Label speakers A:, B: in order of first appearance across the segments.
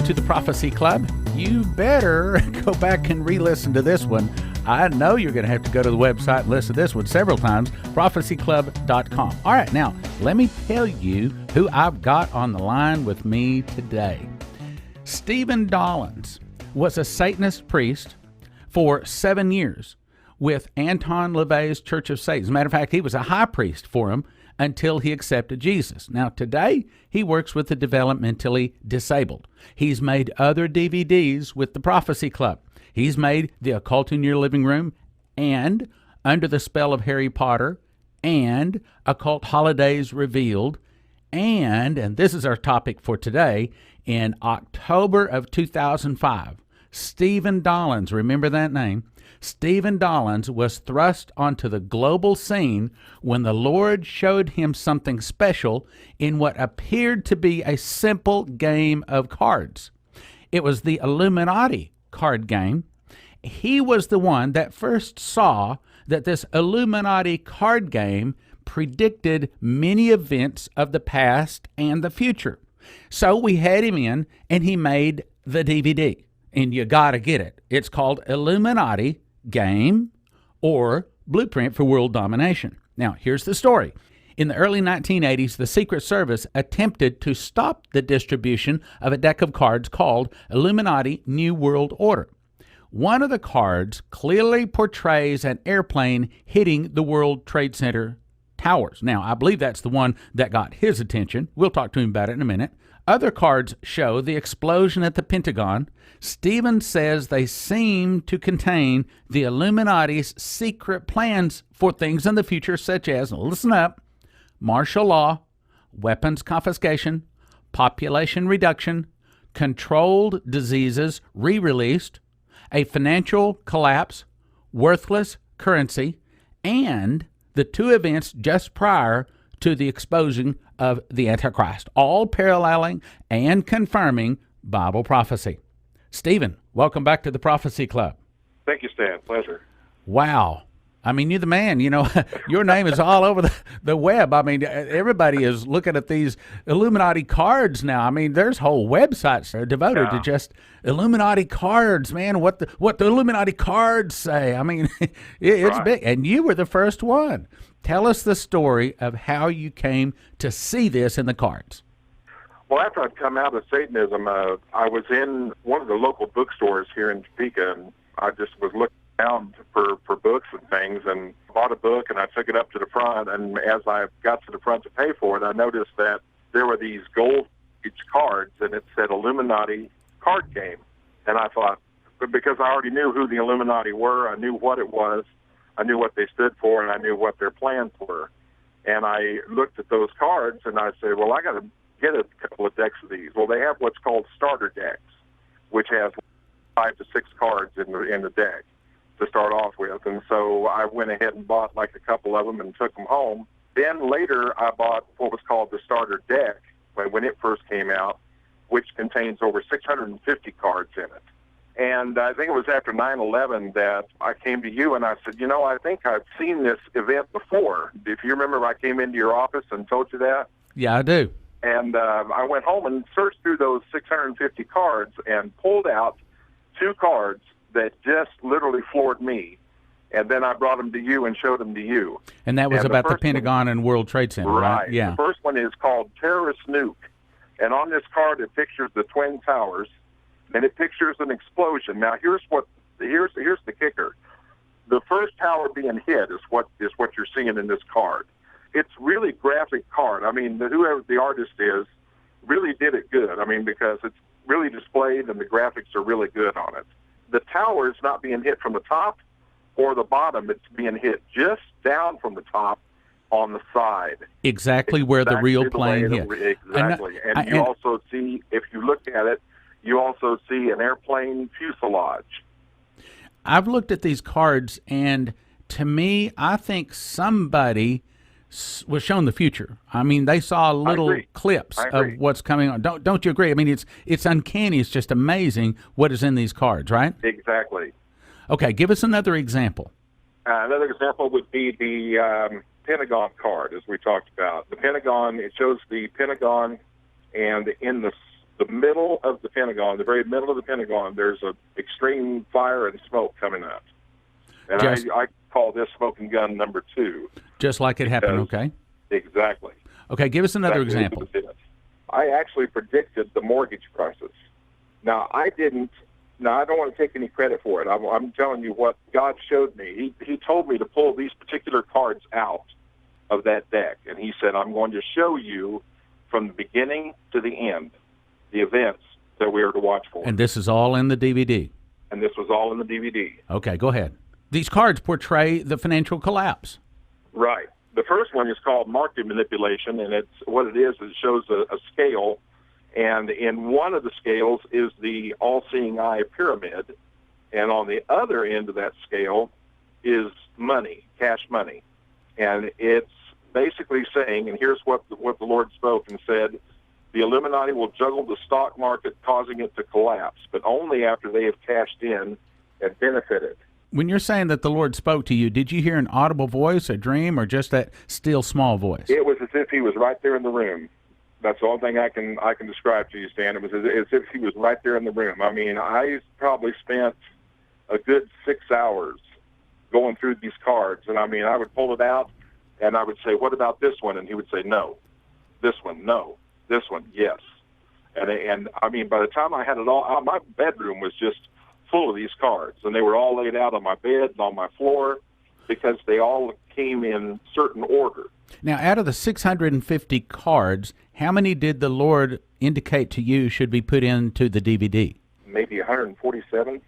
A: to the Prophecy Club. You better go back and re-listen to this one. I know you're going to have to go to the website and listen to this one several times, prophecyclub.com. All right, now, let me tell you who I've got on the line with me today. Stephen Dollins was a Satanist priest for 7 years with Anton LaVey's Church of Satan. As a matter of fact, he was a high priest for him until he accepted Jesus. Now, today, he works with the developmentally disabled. He's made other DVDs with the Prophecy Club. He's made The Occult in Your Living Room and Under the Spell of Harry Potter and Occult Holidays Revealed. And this is our topic for today, in October of 2005, Stephen Dollins, remember that name? Stephen Dollins was thrust onto the global scene when the Lord showed him something special in what appeared to be a simple game of cards. It was the Illuminati card game. He was the one that first saw that this Illuminati card game predicted many events of the past and the future. So we had him in, and he made the DVD. And you got to get it. It's called Illuminati Game or Blueprint for World Domination. Now, here's the story. In the early 1980s, the Secret Service attempted to stop the distribution of a deck of cards called Illuminati New World Order. One of the cards clearly portrays an airplane hitting the World Trade Center towers. Now, I believe that's the one that got his attention. We'll talk to him about it in a minute. Other cards show the explosion at the Pentagon. Stephen says they seem to contain the Illuminati's secret plans for things in the future, such as, listen up, martial law, weapons confiscation, population reduction, controlled diseases re-released, a financial collapse, worthless currency, and the two events just prior to the exposing of the Antichrist, all paralleling and confirming Bible prophecy. Stephen, welcome back to the Prophecy Club.
B: Thank you, Stan. Pleasure.
A: Wow. I mean, you're the man. You know, your name is all over the web. I mean, everybody is looking at these Illuminati cards now. I mean, there's whole websites that are devoted to just Illuminati cards, man. What the Illuminati cards say. I mean, it's
B: right.
A: big. And you were the first one. Tell us the story of how you came to see this in the cards.
B: Well, after I'd come out of Satanism, I was in one of the local bookstores here in Topeka, and I just was looking around for books and things, and bought a book, and I took it up to the front, and as I got to the front to pay for it, I noticed that there were these gold cards, and it said Illuminati card game. And I thought, because I already knew who the Illuminati were, I knew what it was, I knew what they stood for, and I knew what their plans were. And I looked at those cards, and I said, well, I got to get a couple of decks of these. Well, they have what's called starter decks, which has 5 to 6 cards in the deck to start off with. And so I went ahead and bought like a couple of them and took them home. Then later I bought what was called the starter deck when it first came out, which contains over 650 cards in it. And I think it was after 9/11 that I came to you and I said, I think I've seen this event before. If you remember, I came into your office and told you that.
A: Yeah, I do.
B: And I went home and searched through those 650 cards and pulled out 2 cards that just literally floored me. And then I brought them to you and showed them to you.
A: And that was about the Pentagon and World Trade Center, right? Yeah.
B: The first one is called Terrorist Nuke. And on this card, it pictures the Twin Towers, and it pictures an explosion. Now, here's the kicker. The first tower being hit is what you're seeing in this card. It's really graphic card. I mean, whoever the artist is really did it good. I mean, because it's really displayed and the graphics are really good on it. The tower is not being hit from the top or the bottom. It's being hit just down from the top on the side.
A: Exactly where the real plane hit.
B: Exactly. And you also see, if you look at it, you also see an airplane fuselage.
A: I've looked at these cards, and to me, I think somebody was shown the future. I mean, they saw little clips of what's coming on. Don't you agree? I mean, it's uncanny. It's just amazing what is in these cards, right?
B: Exactly.
A: Okay, give us another example.
B: Another example would be the Pentagon card, as we talked about. The Pentagon, it shows the Pentagon, and in the the middle of the Pentagon, the very middle of the Pentagon, there's a extreme fire and smoke coming up. And I call this smoking gun number 2.
A: Just like it happened, okay?
B: Exactly.
A: Okay, give us another example.
B: I actually predicted the mortgage crisis. Now, I don't want to take any credit for it. I'm telling you what God showed me. He told me to pull these particular cards out of that deck, and he said, I'm going to show you from the beginning to the end the events that we are to watch for.
A: And this is all in the DVD?
B: And this was all in the DVD.
A: Okay, go ahead. These cards portray the financial collapse.
B: Right. The first one is called market manipulation, and it shows a scale, and in one of the scales is the all-seeing eye pyramid, and on the other end of that scale is money, cash money. And it's basically saying, and here's what the Lord spoke and said, the Illuminati will juggle the stock market, causing it to collapse, but only after they have cashed in and benefited.
A: When you're saying that the Lord spoke to you, did you hear an audible voice, a dream, or just that still small voice?
B: It was as if he was right there in the room. That's the only thing I can describe to you, Stan. It was as if he was right there in the room. I mean, I probably spent a good 6 hours going through these cards, and I mean, I would pull it out, and I would say, what about this one? And he would say, no. This one, no. This one, yes. And I mean, by the time I had it all, my bedroom was just full of these cards, and they were all laid out on my bed and on my floor because they all came in certain order.
A: Now, out of the 650 cards, how many did the Lord indicate to you should be put into the DVD?
B: Maybe 147.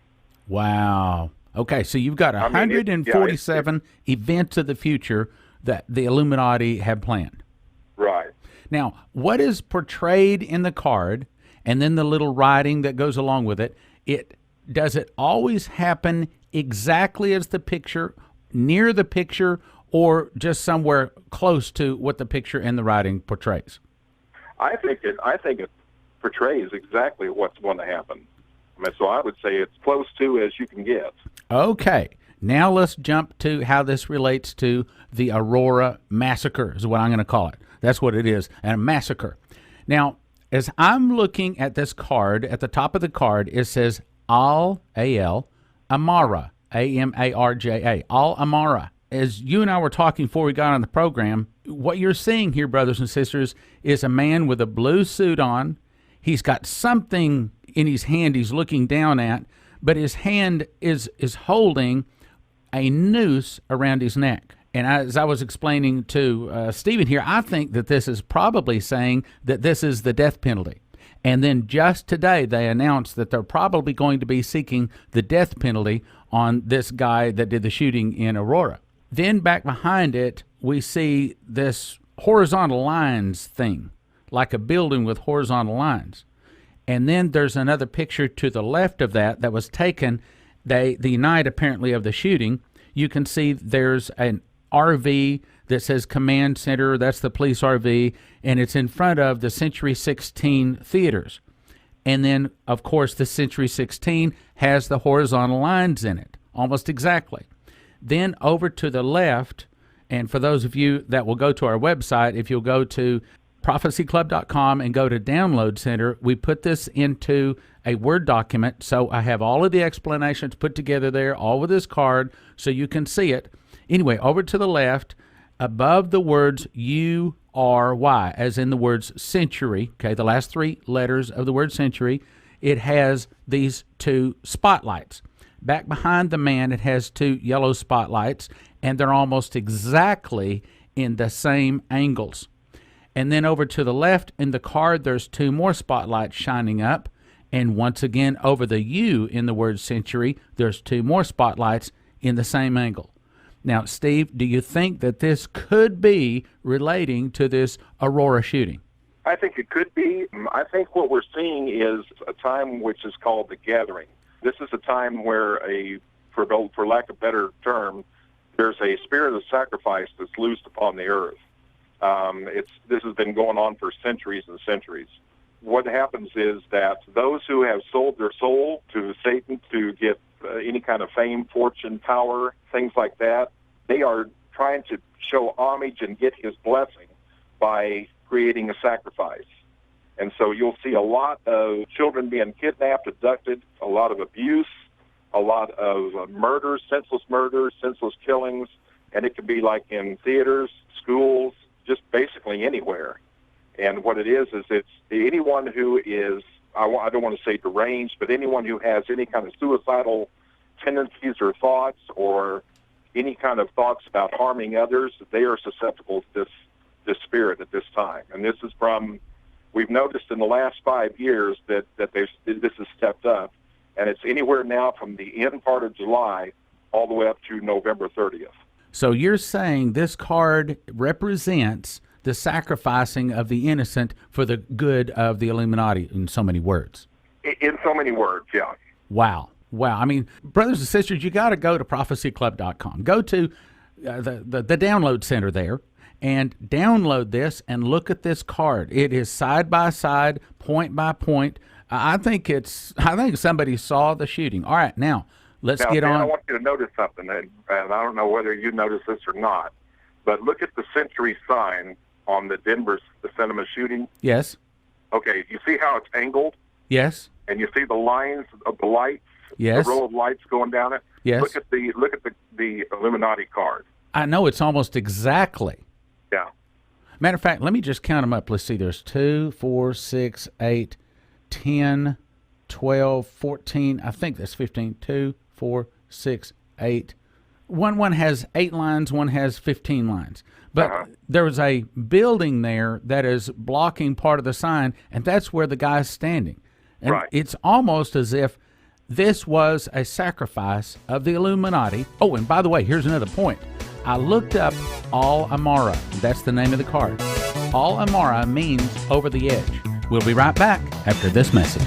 A: Wow. Okay, so you've got 147 events of the future that the Illuminati have planned.
B: Right.
A: Now, what is portrayed in the card, and then the little writing that goes along with it, does it always happen exactly as the picture, near the picture, or just somewhere close to what the picture and the writing portrays?
B: I think it portrays exactly what's going to happen. I mean, so I would say it's close to as you can get.
A: Okay. Now let's jump to how this relates to the Aurora Massacre, is what I'm going to call it. That's what it is, a massacre. Now, as I'm looking at this card, at the top of the card, it says Al-A-L, Amara, A-M-A-R-J-A, Al-Amara. As you and I were talking before we got on the program, what you're seeing here, brothers and sisters, is a man with a blue suit on. He's got something in his hand he's looking down at, but his hand is holding a noose around his neck. And as I was explaining to Stephen here, I think that this is probably saying that this is the death penalty. And then just today, they announced that they're probably going to be seeking the death penalty on this guy that did the shooting in Aurora. Then back behind it, we see this horizontal lines thing, like a building with horizontal lines. And then there's another picture to the left of that was taken the night, apparently, of the shooting. You can see there's an RV that says Command Center. That's the police RV, and it's in front of the Century 16 theaters. And then, of course, the Century 16 has the horizontal lines in it, almost exactly. Then over to the left, and for those of you that will go to our website, if you'll go to prophecyclub.com and go to Download Center, we put this into a Word document. So I have all of the explanations put together there, all with this card, so you can see it. Anyway, over to the left, above the words U-R-Y, as in the words century, okay, the last 3 letters of the word century, it has these 2 spotlights. Back behind the man, it has 2 yellow spotlights, and they're almost exactly in the same angles. And then over to the left in the card, there's 2 more spotlights shining up. And once again, over the U in the word century, there's 2 more spotlights in the same angle. Now, Steve, do you think that this could be relating to this Aurora shooting?
B: I think it could be. I think what we're seeing is a time which is called the gathering. This is a time where for lack of a better term, there's a spirit of sacrifice that's loosed upon the earth. This has been going on for centuries and centuries. What happens is that those who have sold their soul to Satan to get any kind of fame, fortune, power, things like that, they are trying to show homage and get his blessing by creating a sacrifice. And so you'll see a lot of children being kidnapped, abducted, a lot of abuse, a lot of murders, senseless killings, and it could be like in theaters, schools, just basically anywhere. And what it is it's anyone who is, I don't want to say deranged, but anyone who has any kind of suicidal tendencies or thoughts or any kind of thoughts about harming others, they are susceptible to this spirit at this time. And this is we've noticed in the last 5 years that this has stepped up, and it's anywhere now from the end part of July all the way up to November 30th.
A: So you're saying this card represents the sacrificing of the innocent for the good of the Illuminati, in so many words.
B: In so many words, yeah.
A: Wow. I mean, brothers and sisters, you got to go to prophecyclub.com. Go to the download center there and download this and look at this card. It is side by side, point by point. I think somebody saw the shooting. All right, now let's get on.
B: I want you to notice something, and I don't know whether you noticed this or not, but look at the century sign on the cinema shooting.
A: Yes.
B: Okay, you see how it's angled?
A: Yes.
B: And you see the lines of the lights?
A: Yes.
B: The row of lights going down it?
A: Yes.
B: Look at the Illuminati card.
A: I know, it's almost exactly.
B: Yeah.
A: Matter of fact, let me just count them up. Let's see, there's 2, 4, 6, 8, 10, 12, 14, I think that's 15. 2, 4, 6, 8. One has 8 lines, one has 15 lines. But there was a building there that is blocking part of the sign, and that's where the guy's standing. And it's almost as if this was a sacrifice of the Illuminati. Oh, and by the way, here's another point. I looked up Al Amara. That's the name of the card. Al Amara means over the edge. We'll be right back after this message.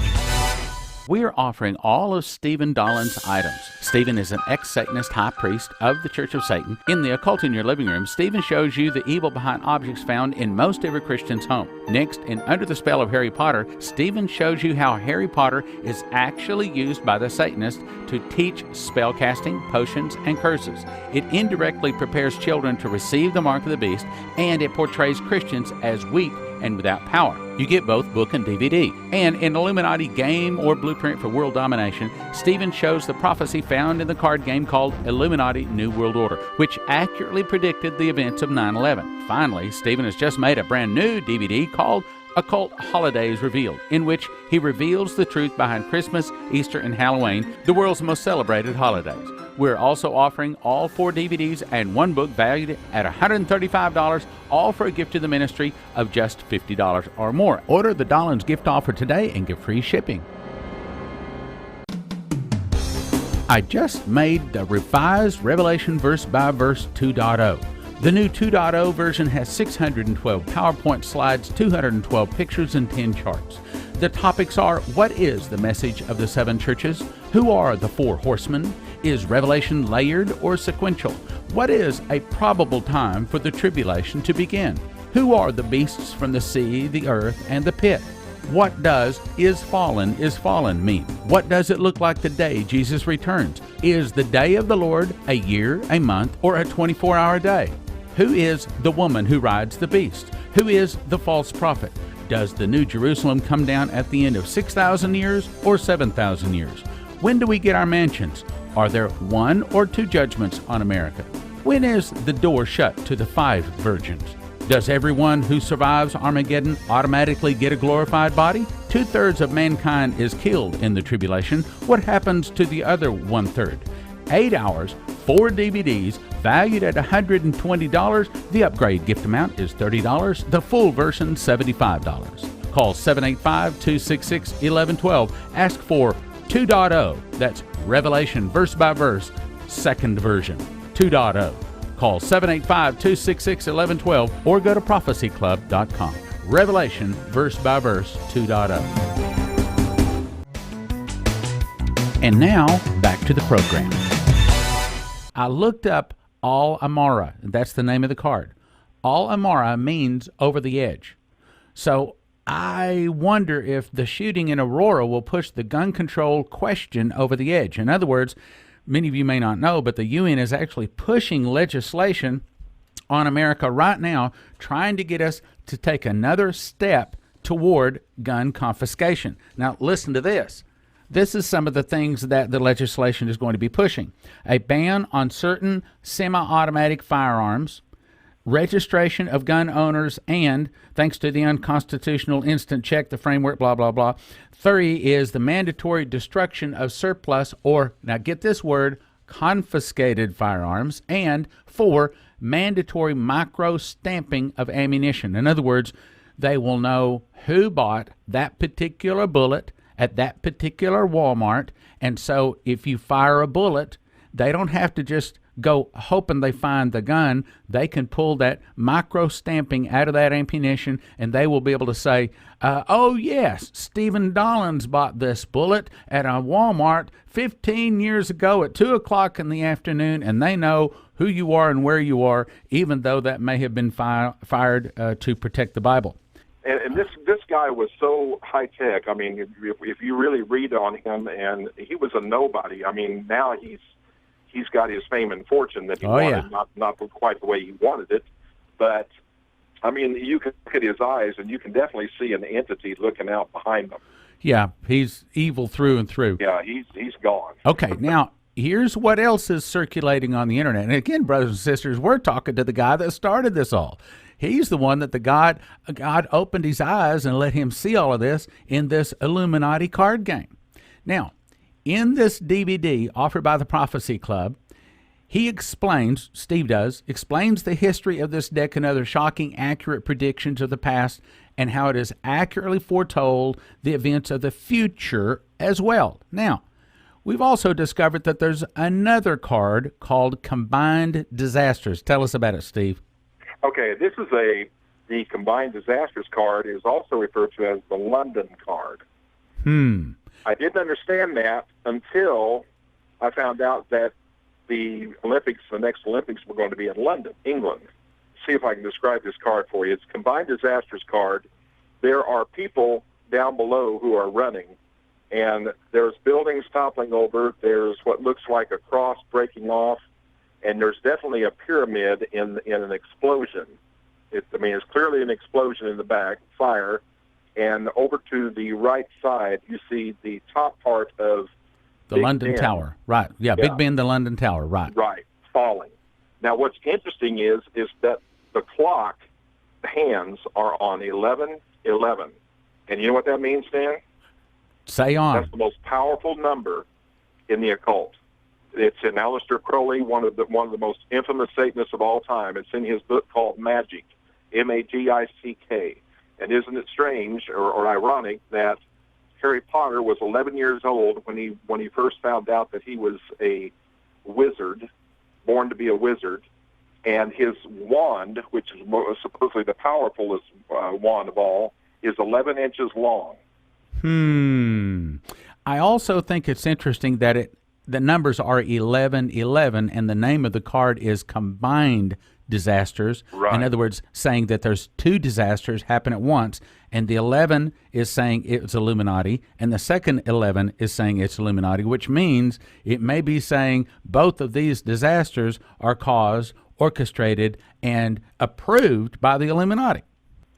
A: We are offering all of Stephen Dollins' items. Stephen is an ex-Satanist high priest of the Church of Satan. In the Occult in Your Living Room, Stephen shows you the evil behind objects found in most every Christian's home. Next, in Under the Spell of Harry Potter, Stephen shows you how Harry Potter is actually used by the Satanists to teach spellcasting, potions, and curses. It indirectly prepares children to receive the mark of the beast, and it portrays Christians as weak and without power. You get both book and DVD. And in Illuminati Game or Blueprint for World Domination, Stephen shows the prophecy found in the card game called Illuminati New World Order, which accurately predicted the events of 9/11. Finally, Stephen has just made a brand new DVD called Occult Holidays Revealed, in which he reveals the truth behind Christmas, Easter, and Halloween, the world's most celebrated holidays. We're also offering all 4 DVDs and 1 book valued at $135, all for a gift to the ministry of just $50 or more. Order the Dollins gift offer today and get free shipping. I just made the revised Revelation Verse by Verse 2.0. The new 2.0 version has 612 PowerPoint slides, 212 pictures, and 10 charts. The topics are: what is the message of the 7 churches? Who are the 4 horsemen? Is Revelation layered or sequential? What is a probable time for the tribulation to begin? Who are the beasts from the sea, the earth, and the pit? What does is fallen mean? What does it look like the day Jesus returns? Is the day of the Lord a year, a month, or a 24-hour day? Who is the woman who rides the beast? Who is the false prophet? Does the New Jerusalem come down at the end of 6,000 years or 7,000 years? When do we get our mansions? Are there 1 or 2 judgments on America? When is the door shut to the 5 virgins? Does everyone who survives Armageddon automatically get a glorified body? 2/3 of mankind is killed in the tribulation. What happens to the other 1/3? 8 hours, 4 DVDs, valued at $120. The upgrade gift amount is $30. The full version, $75. Call 785-266-1112. Ask for 2.0. That's Revelation Verse by Verse, second version, 2.0. Call 785-266-1112 or go to prophecyclub.com. Revelation Verse by Verse 2.0. And now, back to the program. I looked up Al Amara. That's the name of the card. Al Amara means over the edge. So I wonder if the shooting in Aurora will push the gun control question over the edge. In other words, many of you may not know, but the UN is actually pushing legislation on America right now, trying to get us to take another step toward gun confiscation. Now, listen to this. This is some of the things that the legislation is going to be pushing. A ban on certain semi-automatic firearms, registration of gun owners, and, thanks to the unconstitutional instant check, the framework, blah, blah, blah. 3 is the mandatory destruction of surplus or, now get this word, confiscated firearms. And 4, mandatory micro-stamping of ammunition. In other words, they will know who bought that particular bullet at that particular Walmart. And so if you fire a bullet, they don't have to just go hoping they find the gun. They can pull that micro stamping out of that ammunition, and they will be able to say, oh, yes, Stephen Dollins bought this bullet at a Walmart 15 years ago at 2 o'clock in the afternoon, and they know who you are and where you are, even though that may have been fired to protect the Bible.
B: And this guy was so high tech. I mean, if you really read on him, and he was a nobody. I mean, now he's got his fame and fortune that he wanted, not quite the way he wanted it. But I mean, you can look at his eyes, and you can definitely see an entity looking out behind him.
A: Yeah, he's evil through and through.
B: Yeah, he's gone.
A: Okay, now here's what else is circulating on the internet. And again, brothers and sisters, we're talking to the guy that started this all. He's the one that God opened his eyes and let him see all of this in this Illuminati card game. Now, in this DVD offered by the Prophecy Club, he explains, Steve explains the history of this deck and other shocking, accurate predictions of the past and how it has accurately foretold the events of the future as well. Now, we've also discovered that there's another card called Combined Disasters. Tell us about it, Steve.
B: Okay, this is the Combined Disasters card is also referred to as the London card. I didn't understand that until I found out that the next Olympics were going to be in London, England. See if I can describe this card for you. It's Combined Disasters card. There are people down below who are running, and there's buildings toppling over. There's what looks like a cross breaking off, and there's definitely a pyramid in an explosion. It's clearly an explosion in the back, fire, and over to the right side, you see the top part of
A: the London Tower. Right, yeah, Big Ben, the London Tower, right.
B: Right, falling. Now, what's interesting is that the clock hands are on 11:11. And you know what that means, Dan?
A: Say on.
B: That's the most powerful number in the occult. It's in Aleister Crowley, one of the most infamous Satanists of all time. It's in his book called Magic, Magick. And isn't it strange or ironic that Harry Potter was 11 years old when he first found out that he was a wizard, born to be a wizard, and his wand, which is supposedly the powerfulest wand of all, is 11 inches long.
A: I also think it's interesting that the numbers are 1111, and the name of the card is Combined Disasters.
B: Right.
A: In other words, saying that there's 2 disasters happen at once, and the 11 is saying it's Illuminati, and the second 11 is saying it's Illuminati, which means it may be saying both of these disasters are caused, orchestrated, and approved by the Illuminati.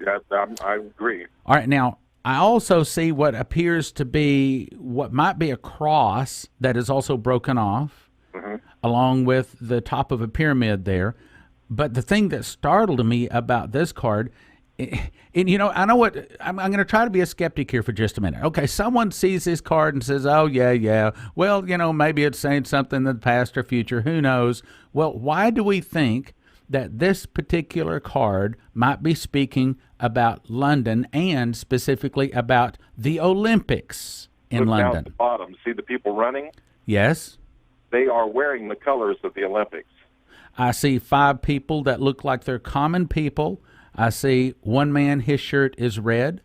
B: Yeah, I agree.
A: All right, now, I also see what appears to be what might be a cross that is also broken off, along with the top of a pyramid there. But the thing that startled me about this card, and I know what, I'm going to try to be a skeptic here for just a minute. Okay, someone sees this card and says, oh, yeah, well, maybe it's saying something in the past or future, who knows? Well, why do we think that this particular card might be speaking about London and specifically about the Olympics in
B: Look
A: London?
B: Down at the bottom, see the people running?
A: Yes.
B: They are wearing the colors of the Olympics.
A: I see 5 people that look like they're common people. I see one man, his shirt is red.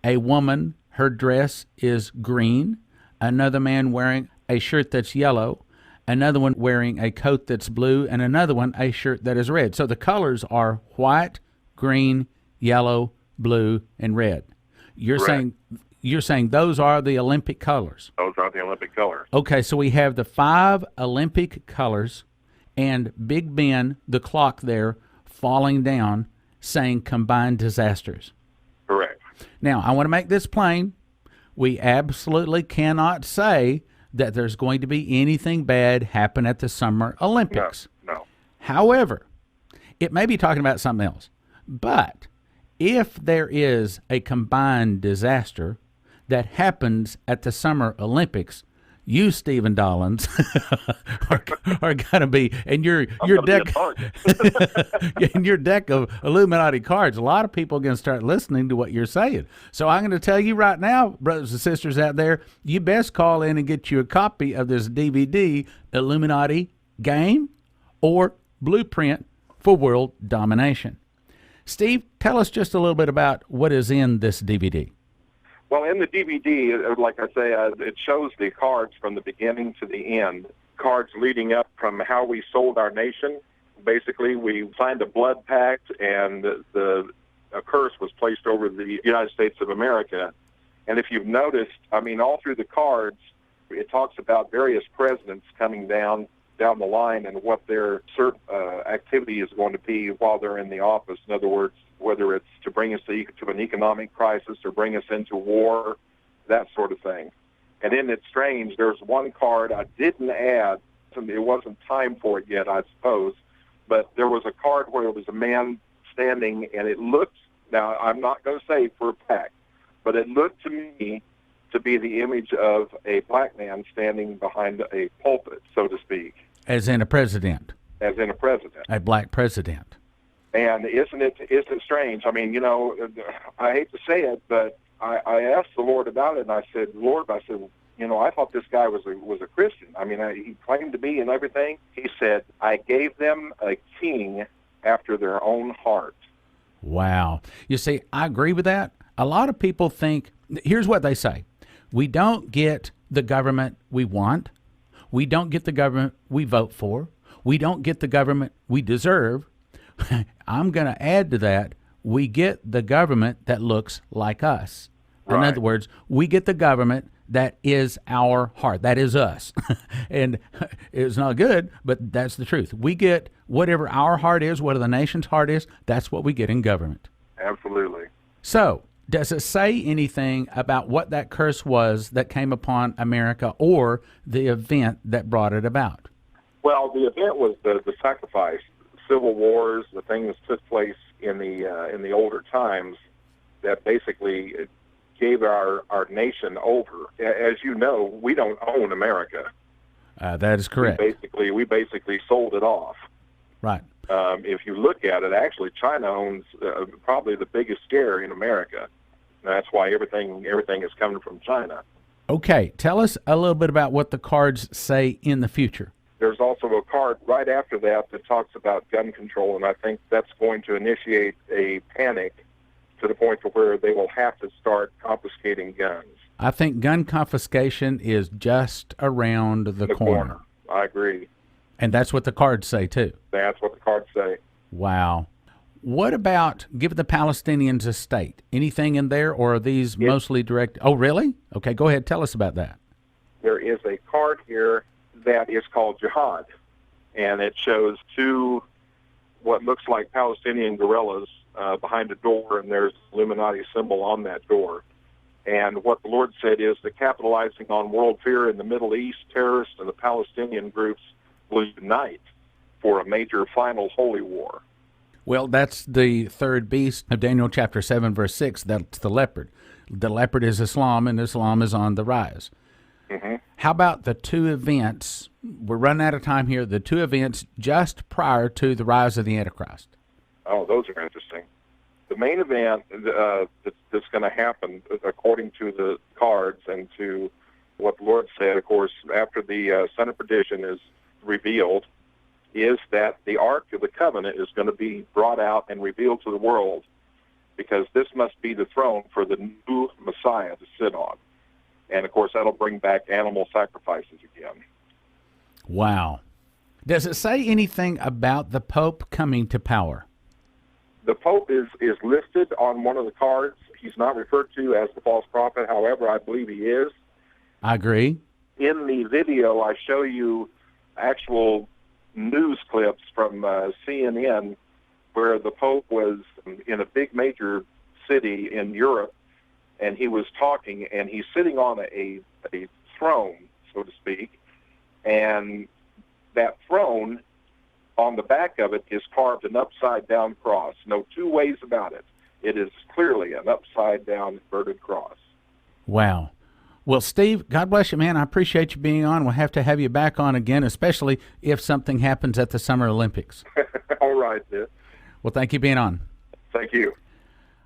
A: A woman, her dress is green. Another man wearing a shirt that's yellow. Another one wearing a coat that's blue. And another one, a shirt that is red. So the colors are white, green, yellow, blue, and red. You're saying those are the Olympic colors.
B: Those are the Olympic colors.
A: Okay, so we have the 5 Olympic colors and Big Ben, the clock there, falling down, saying Combined Disasters.
B: Correct.
A: Now, I want to make this plain. We absolutely cannot say that there's going to be anything bad happen at the Summer Olympics.
B: No.
A: However, it may be talking about something else. But if there is a combined disaster that happens at the Summer Olympics, you, Stephen Dollins, are going to be, and your deck, and your deck of Illuminati cards. A lot of people are going to start listening to what you're saying. So I'm going to tell you right now, brothers and sisters out there, you best call in and get you a copy of this DVD, Illuminati Game or Blueprint for World Domination. Steve, tell us just a little bit about what is in this DVD.
B: Well, in the DVD, like I say, it shows the cards from the beginning to the end, cards leading up from how we sold our nation. Basically, we signed a blood pact, and a curse was placed over the United States of America. And if you've noticed, I mean, all through the cards, it talks about various presidents coming down the line and what their activity is going to be while they're in the office. In other words, whether it's to bring us to an economic crisis or bring us into war, that sort of thing. And then it's strange, there's one card I didn't add, it wasn't time for it yet, I suppose, but there was a card where it was a man standing, and it looked, now I'm not going to say for a fact, but it looked to me to be the image of a black man standing behind a pulpit, so to speak.
A: As in a president.
B: As in a president.
A: A black president.
B: And isn't it strange? I mean, you know, I hate to say it, but I asked the Lord about it, and I said, Lord, you know, I thought this guy was a Christian. I mean, he claimed to be and everything. He said, I gave them a king after their own heart.
A: Wow. You see, I agree with that. A lot of people think, here's what they say. We don't get the government we want. We don't get the government we vote for. We don't get the government we deserve. I'm going to add to that, we get the government that looks like us. Right. In other words, we get the government that is our heart. That is us. And it's not good, but that's the truth. We get whatever our heart is, whatever the nation's heart is, that's what we get in government.
B: Absolutely.
A: So, does it say anything about what that curse was that came upon America or the event that brought it about?
B: Well, the event was the sacrifice. Civil wars, the things that took place in the older times that basically gave our nation over. As you know, we don't own America.
A: That is correct.
B: We basically sold it off.
A: Right.
B: If you look at it, actually, China owns probably the biggest share in America. And that's why everything is coming from China.
A: Okay, tell us a little bit about what the cards say in the future.
B: There's also a card right after that talks about gun control, and I think that's going to initiate a panic to the point to where they will have to start confiscating guns.
A: I think gun confiscation is just around the corner.
B: I agree.
A: And that's what the cards say, too.
B: That's what the cards say.
A: Wow. What about giving the Palestinians a state? Anything in there, or are these mostly direct? Oh, really? Okay, go ahead. Tell us about that.
B: There is a card here that is called Jihad, and it shows two what looks like Palestinian guerrillas behind a door, and there's the Illuminati symbol on that door. And what the Lord said is that capitalizing on world fear in the Middle East, terrorists and the Palestinian groups will unite for a major final holy war.
A: Well, that's the third beast of Daniel chapter 7, verse 6. That's the leopard. The leopard is Islam, and Islam is on the rise. Mm-hmm. How about the two events? We're running out of time here. The two events just prior to the rise of the Antichrist.
B: Oh, those are interesting. The main event that's going to happen, according to the cards and to what the Lord said, of course, after the Son of Perdition is revealed, is that the Ark of the Covenant is going to be brought out and revealed to the world, because this must be the throne for the new Messiah to sit on. And, of course, that'll bring back animal sacrifices again.
A: Wow. Does it say anything about the Pope coming to power?
B: The Pope is listed on one of the cards. He's not referred to as the false prophet. However, I believe he is.
A: I agree.
B: In the video, I show you actual news clips from CNN where the Pope was in a big major city in Europe, and he was talking, and he's sitting on a throne, so to speak, and that throne, on the back of it is carved an upside-down cross. No two ways about it. It is clearly an upside-down inverted cross.
A: Wow. Well, Steve, God bless you, man. I appreciate you being on. We'll have to have you back on again, especially if something happens at the Summer Olympics.
B: All right, then.
A: Well, thank you for being on.
B: Thank you.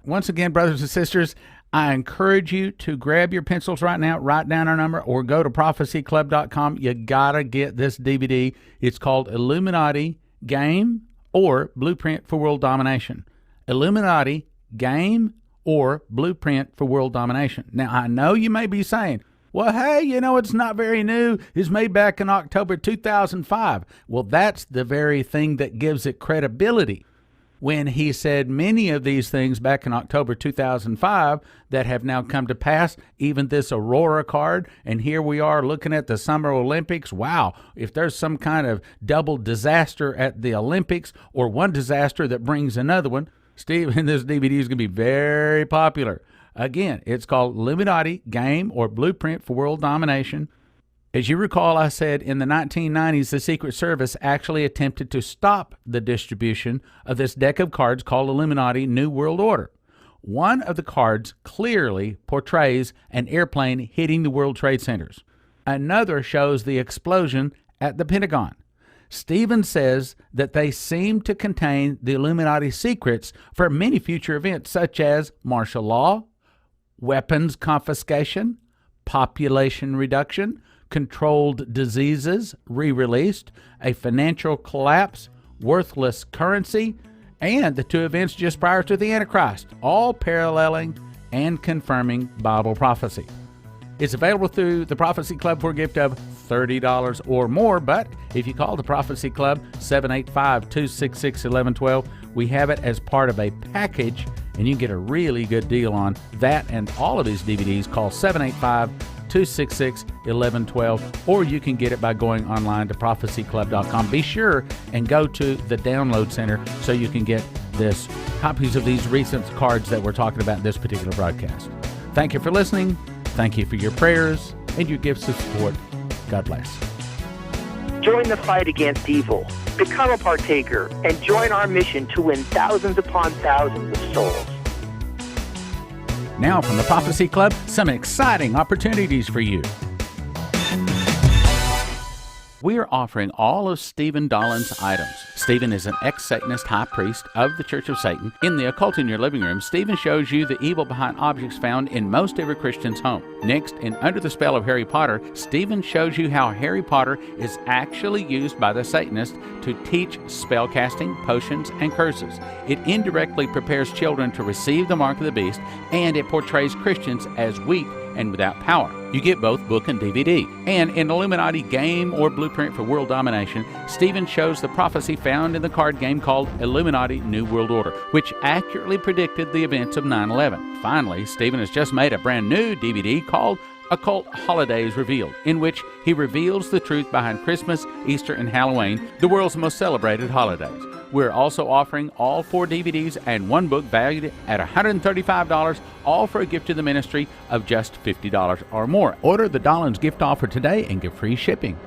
A: Once again, brothers and sisters, I encourage you to grab your pencils right now, write down our number, or go to prophecyclub.com. You got to get this DVD. It's called Illuminati, Game, or Blueprint for World Domination. Illuminati, Game, or Blueprint for World Domination. Now, I know you may be saying, well, hey, it's not very new. It's made back in October 2005. Well, that's the very thing that gives it credibility. When he said many of these things back in October 2005 that have now come to pass, even this Aurora card, and here we are looking at the Summer Olympics. Wow, if there's some kind of double disaster at the Olympics or one disaster that brings another one, Steve, and this DVD is going to be very popular. Again, it's called Illuminati, Game, or Blueprint for World Domination. As you recall, I said in the 1990s, the Secret Service actually attempted to stop the distribution of this deck of cards called Illuminati New World Order. One of the cards clearly portrays an airplane hitting the World Trade Centers. Another shows the explosion at the Pentagon. Stephen says that they seem to contain the Illuminati secrets for many future events, such as martial law, weapons confiscation, population reduction, controlled diseases re-released, a financial collapse, worthless currency, and the two events just prior to the Antichrist, all paralleling and confirming Bible prophecy. It's available through the Prophecy Club for a gift of $30 or more, but if you call the Prophecy Club 785-266-1112, we have it as part of a package, and you can get a really good deal on that and all of these DVDs. Call 785-266-1112, or you can get it by going online to prophecyclub.com. Be sure and go to the download center so you can get this copies of these recent cards that we're talking about in this particular broadcast. Thank you for listening. Thank you for your prayers and your gifts of support. God bless.
C: Join the fight against evil. Become a partaker and join our mission to win thousands upon thousands of souls.
A: Now from the Prophecy Club, some exciting opportunities for you. We are offering all of Stephen Dollins' items. Stephen is an ex-Satanist high priest of the Church of Satan. In the Occult in Your Living Room, Stephen shows you the evil behind objects found in most every Christian's home. Next, in Under the Spell of Harry Potter, Stephen shows you how Harry Potter is actually used by the Satanists to teach spellcasting, potions, and curses. It indirectly prepares children to receive the mark of the beast, and it portrays Christians as weak and without power. You get both book and DVD. And in Illuminati, Game, or Blueprint for World Domination, Stephen shows the prophecy found in the card game called Illuminati New World Order, which accurately predicted the events of 9/11. Finally, Stephen has just made a brand new DVD called Occult Holidays Revealed, in which he reveals the truth behind Christmas, Easter, and Halloween, the world's most celebrated holidays. We're also offering all 4 DVDs and 1 book valued at $135, all for a gift to the ministry of just $50 or more. Order the Dollins gift offer today and get free shipping.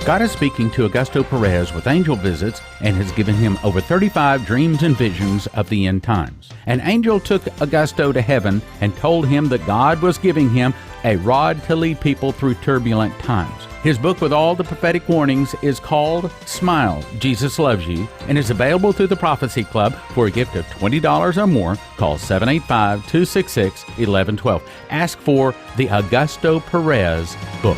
A: God is speaking to Augusto Perez with angel visits and has given him over 35 dreams and visions of the end times. An angel took Augusto to heaven and told him that God was giving him a rod to lead people through turbulent times. His book with all the prophetic warnings is called Smile, Jesus Loves You, and is available through the Prophecy Club for a gift of $20 or more. Call 785-266-1112. Ask for the Augusto Perez book.